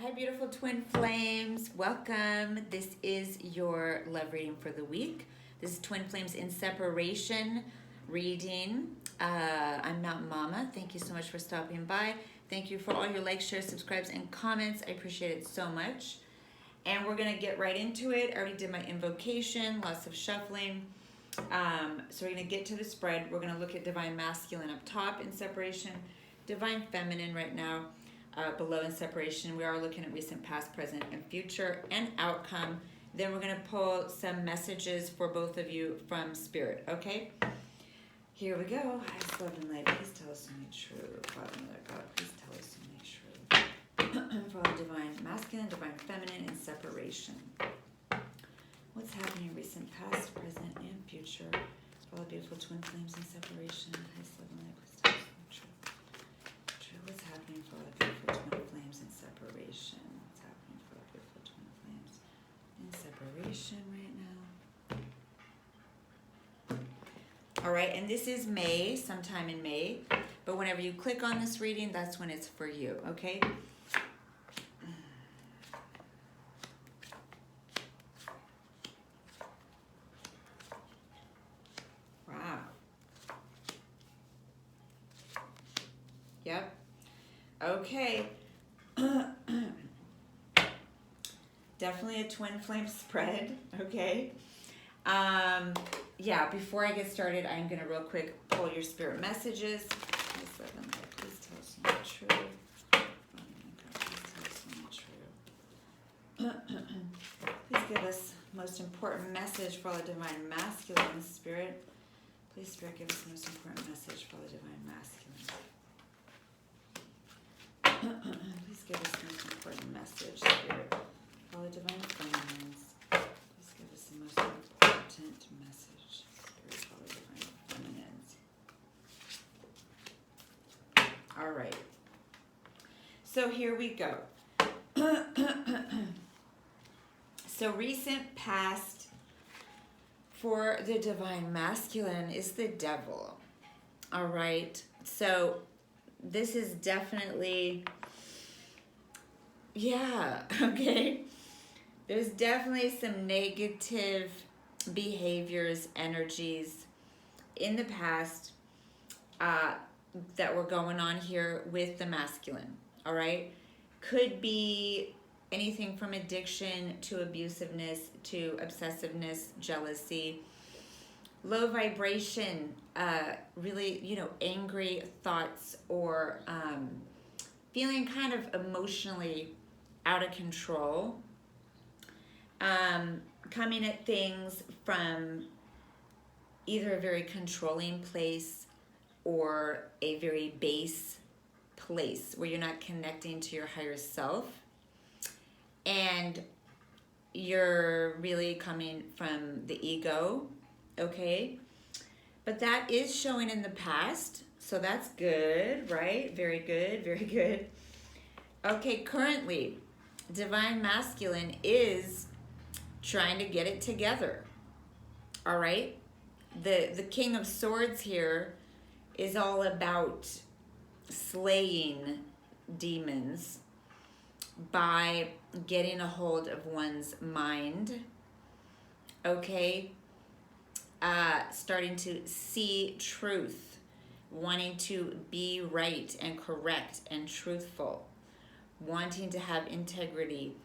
Hi, beautiful twin flames. Welcome. This is your love reading for the week. This is Twin Flames in Separation reading. I'm Mountain Mama. Thank you so much for stopping by. Thank you for all your likes, shares, subscribes, and comments. I appreciate it so much. And we're going to get right into it. I already did my invocation, lots of shuffling. So we're going to get to the spread. We're going to look at Divine Masculine up top in separation, Divine Feminine right now. Below in separation. We are looking at recent, past, present, and future, and outcome. Then we're going to pull some messages for both of you from Spirit, okay? Here we go. Highest love and light, please tell us only true. Father, Mother, God, please tell us only true. For all Divine Masculine, Divine Feminine, and separation. What's happening in recent, past, present, and future? For all the beautiful twin flames in separation. Highest love and light, please tell us only true. What's happening for all the beautiful twin flames in separation? What's happening for all the beautiful twin flames in separation right now? All right, and this is May, sometime in May. But whenever you click on this reading, that's when it's for you, okay? Wow. Yep. Okay. Definitely a twin flame spread, okay? Yeah, before I get started, I'm going to real quick pull your spirit messages. Please let them know. Please tell us the truth. Please tell us the truth. Please give us the most important message for all the Divine Masculine Spirit. Please, Spirit, give us the most important message for all the Divine Masculine. Please give us the most important message, Spirit, for all the Divine Feminines. Please give us the most important message, Spirit, for all the Divine Feminines. All right. So here we go. So recent past for the Divine Masculine is the Devil. All right. So this is definitely, yeah, okay. There's definitely some negative behaviors, energies in the past that were going on here with the masculine, all right? Could be anything from addiction to abusiveness to obsessiveness, jealousy, low vibration, really, angry thoughts or feeling kind of emotionally out of control, coming at things from either a very controlling place or a very base place where you're not connecting to your higher self, and you're really coming from the ego, okay? But that is showing in the past, so that's good, right? Very good, very good. Okay, currently, Divine Masculine is trying to get it together, all right? The King of Swords here is all about slaying demons by getting a hold of one's mind, okay? Starting to see truth, wanting to be right and correct and truthful, wanting to have integrity,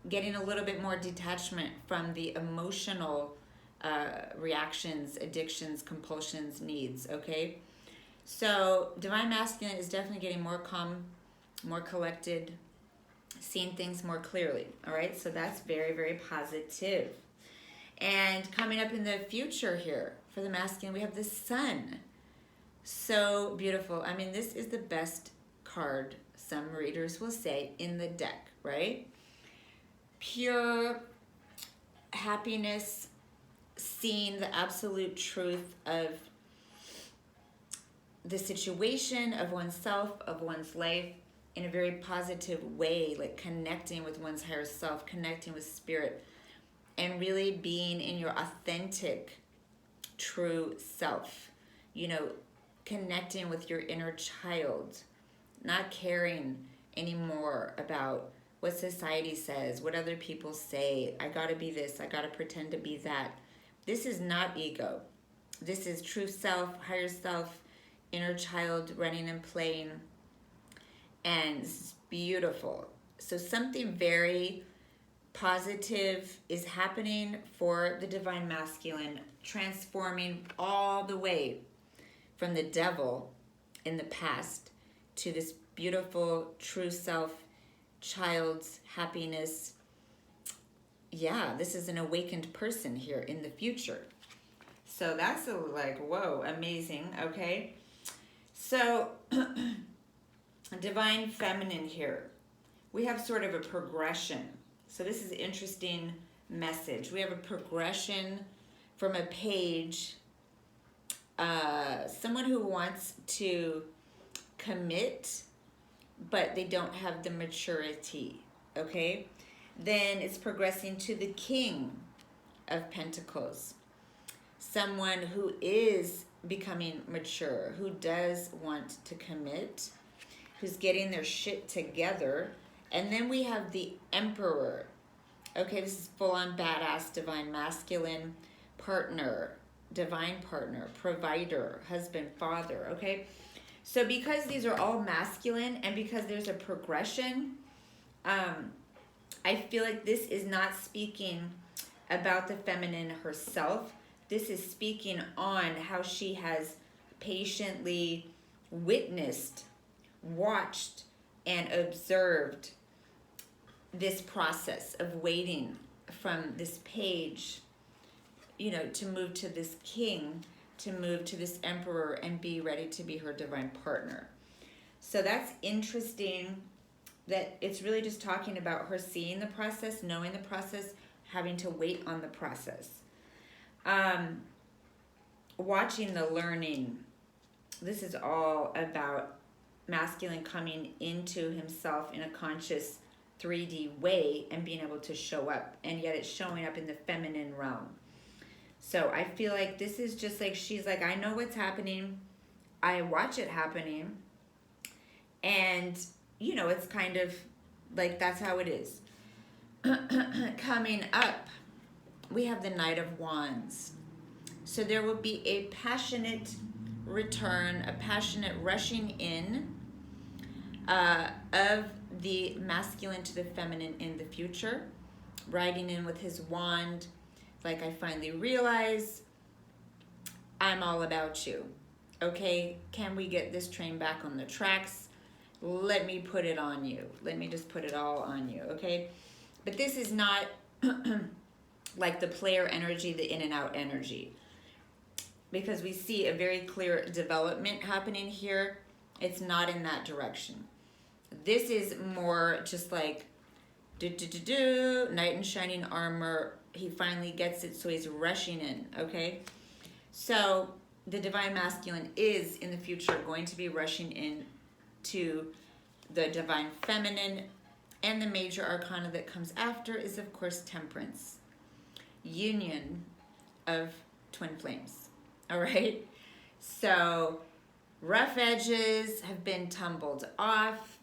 getting a little bit more detachment from the emotional reactions, addictions, compulsions, needs, okay? So Divine Masculine is definitely getting more calm, more collected, seeing things more clearly, all right? So that's very, very positive. And coming up in the future here for the masculine, we have the Sun. So beautiful. I mean, this is the best card, some readers will say, in the deck, right? Pure happiness, seeing the absolute truth of the situation, of oneself, of one's life, in a very positive way, like connecting with one's higher self, connecting with spirit, and really being in your authentic, true self, connecting with your inner child, not caring anymore about what society says, what other people say. I gotta be this, I gotta pretend to be that. This is not ego. This is true self, higher self, inner child running and playing. And it's beautiful. So something very positive is happening for the divine masculine, transforming all the way from the devil in the past to this beautiful true self, child's happiness. Yeah, this is an awakened person here in the future. So that's like, whoa, amazing. Okay, so divine feminine here, we have sort of a progression. So this is an interesting message. We have a progression from a page, someone who wants to commit, but they don't have the maturity, okay? Then it's progressing to the King of Pentacles, someone who is becoming mature, who does want to commit, who's getting their shit together. And then we have the Emperor. Okay, this is full-on badass divine masculine partner, divine partner, provider, husband, father, okay? So because these are all masculine and because there's a progression, I feel like this is not speaking about the feminine herself. This is speaking on how she has patiently witnessed, watched, and observed this process of waiting from this page, you know, to move to this king, to move to this emperor and be ready to be her divine partner. So that's interesting that it's really just talking about her seeing the process, knowing the process, having to wait on the process. Watching the learning. This is all about masculine coming into himself in a conscious 3D way and being able to show up, and yet it's showing up in the feminine realm. So I feel like this is just like, she's like, I know what's happening, I watch it happening, and you know, it's kind of like that's how it is. Coming up, we have the Knight of Wands. So there will be a passionate return, a passionate rushing in of the masculine to the feminine in the future, riding in with his wand, like, I finally realize I'm all about you. Okay, can we get this train back on the tracks? Let me put it on you. Let me just put it all on you, okay? But this is not like the player energy, the in and out energy, because we see a very clear development happening here. It's not in that direction. This is more just like, knight in shining armor. He finally gets it, so he's rushing in, okay? So the divine masculine is in the future going to be rushing in to the divine feminine, and the major arcana that comes after is, of course, Temperance. Union of twin flames, all right? So rough edges have been tumbled off.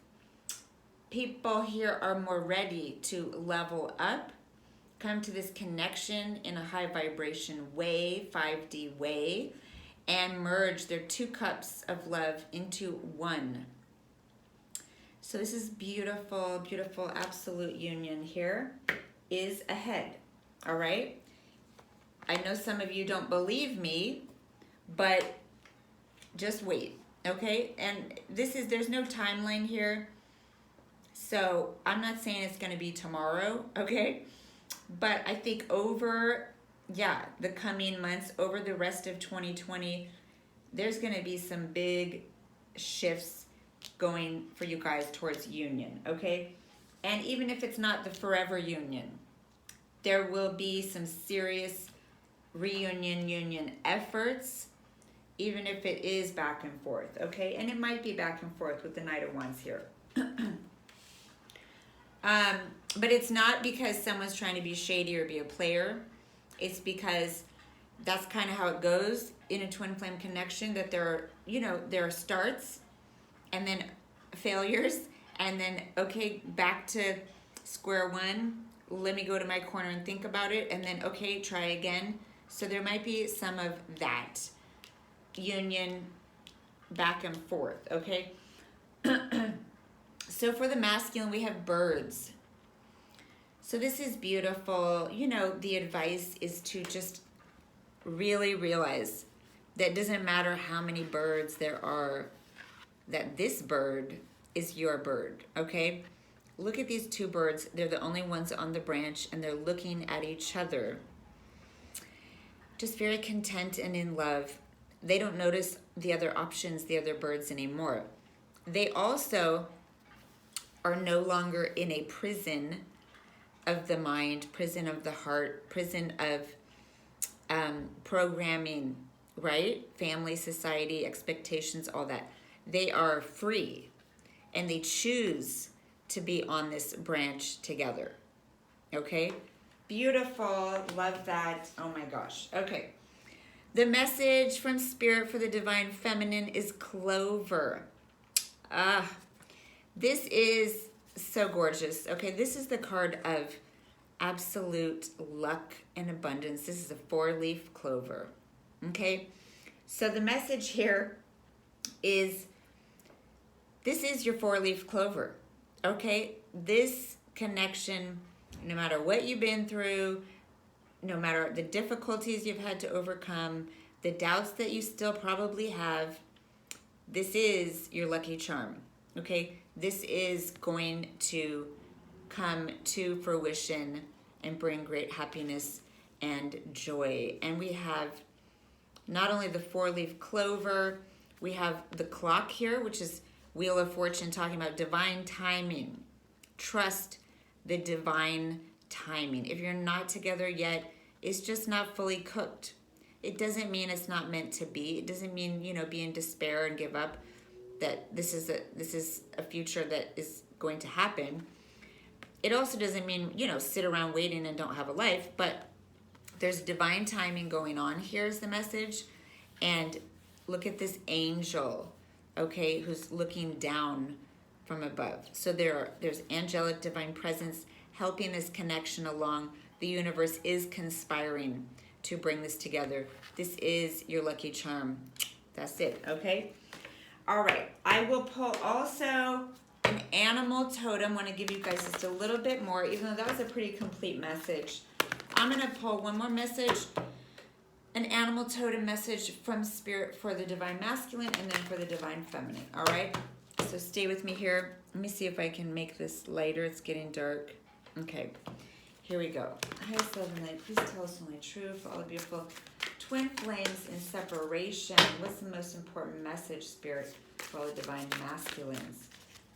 People here are more ready to level up, come to this connection in a high vibration way, 5D way, and merge their two cups of love into one. So this is beautiful, beautiful absolute union here is ahead, all right? I know some of you don't believe me, but just wait, okay? And there's no timeline here. So I'm not saying it's going to be tomorrow, okay? But I think over, the coming months, over the rest of 2020, there's going to be some big shifts going for you guys towards union, okay? And even if it's not the forever union, there will be some serious reunion, union efforts, even if it is back and forth, okay? And it might be back and forth with the Knight of Wands here. But it's not because someone's trying to be shady or be a player. It's because that's kind of how it goes in a twin flame connection, that there are, there are starts, and then failures, and then, okay, back to square one. Let me go to my corner and think about it, and then, okay, try again. So there might be some of that union back and forth, okay? So for the masculine, we have birds. So this is beautiful. You know, the advice is to just really realize that it doesn't matter how many birds there are, that this bird is your bird, okay? Look at these two birds. They're the only ones on the branch, and they're looking at each other. Just very content and in love. They don't notice the other options, the other birds anymore. They also are no longer in a prison of the mind, prison of the heart, prison of programming, right? Family, society, expectations, all that. They are free, and they choose to be on this branch together. Okay? Beautiful. Love that. Oh my gosh. Okay. The message from Spirit for the Divine Feminine is Clover. This is so gorgeous. Okay, this is the card of absolute luck and abundance. This is a 4-leaf clover. Okay, so the message here is, this is your 4-leaf clover. Okay, this connection, no matter what you've been through, no matter the difficulties you've had to overcome, the doubts that you still probably have, this is your lucky charm. Okay, this is going to come to fruition and bring great happiness and joy. And we have not only the 4-leaf clover, we have the clock here, which is Wheel of Fortune, talking about divine timing. Trust the divine timing. If you're not together yet, it's just not fully cooked. It doesn't mean it's not meant to be. It doesn't mean, you know, be in despair and give up, that this is a future that is going to happen. It also doesn't mean, you know, sit around waiting and don't have a life, but there's divine timing going on. Here's the message. And look at this angel, okay, who's looking down from above. So there's angelic divine presence helping this connection along. The universe is conspiring to bring this together. This is your lucky charm. That's it, okay? All right, I will pull also an animal totem. I want to give you guys just a little bit more, even though that was a pretty complete message. I'm going to pull one more message, an animal totem message from Spirit for the Divine Masculine and then for the Divine Feminine, all right? So stay with me here. Let me see if I can make this lighter. It's getting dark. Okay, here we go. Highest love and light, please tell us only true for all the beautiful twin flames in separation. What's the most important message, Spirit, for all the Divine Masculines?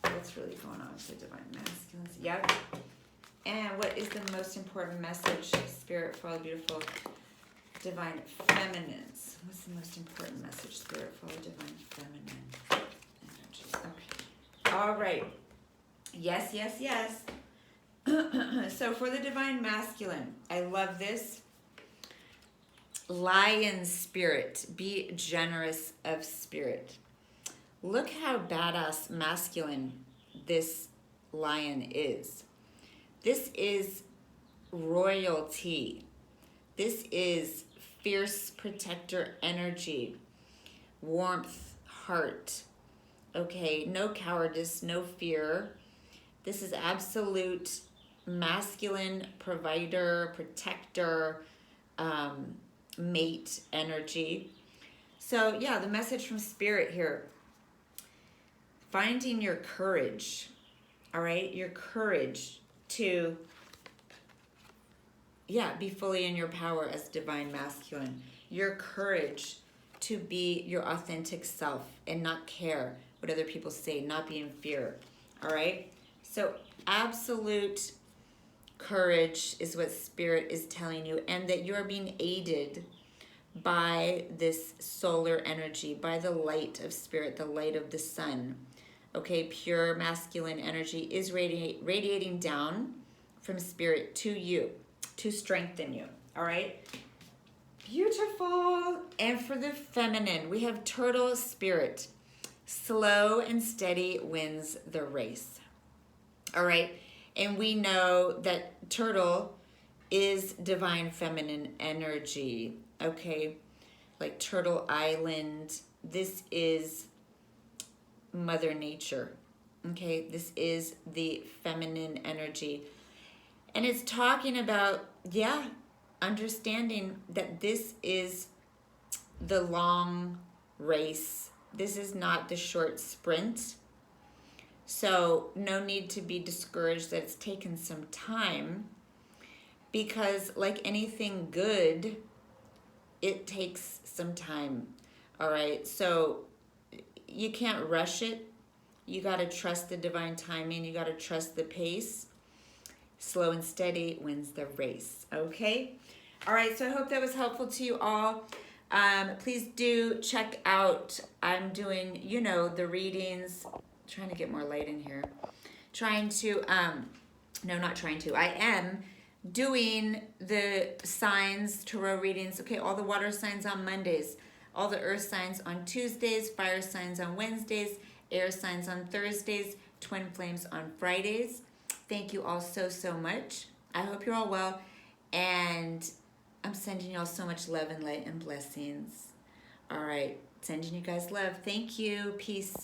What's really going on with the Divine Masculines? Yep. And what is the most important message, Spirit, for all the beautiful Divine Feminines? What's the most important message, Spirit, for all the Divine Feminine energies? Okay. All right. Yes, yes, yes. So for the Divine Masculine, I love this. Lion spirit, be generous of spirit. Look how badass masculine this lion is. This is royalty. This is fierce protector energy, warmth, heart. Okay, no cowardice, no fear. This is absolute masculine provider, protector, mate energy. So yeah, the message from Spirit here, finding your courage, all right? Your courage to, be fully in your power as Divine Masculine. Your courage to be your authentic self and not care what other people say, not be in fear, all right? So absolute courage is what Spirit is telling you, and that you're being aided by this solar energy, by the light of Spirit, the light of the sun. Okay, pure masculine energy is radiating down from Spirit to you to strengthen you, all right? Beautiful. And for the feminine, we have turtle spirit. Slow and steady wins the race. All right. And we know that turtle is divine feminine energy. Okay. Like Turtle Island. This is Mother Nature. Okay. This is the feminine energy. And it's talking about, yeah, understanding that this is the long race. This is not the short sprint. So no need to be discouraged that it's taken some time, because like anything good, it takes some time. All right. So you can't rush it. You got to trust the divine timing. You got to trust the pace. Slow and steady wins the race. Okay. All right. So I hope that was helpful to you all. Please do check out, I'm doing, the readings, trying to get more light in here. I am doing the signs, tarot readings. Okay, all the water signs on Mondays, all the earth signs on Tuesdays, fire signs on Wednesdays, air signs on Thursdays, twin flames on Fridays. Thank you all so, so much. I hope you're all well, and I'm sending you all so much love and light and blessings. All right, sending you guys love. Thank you. Peace.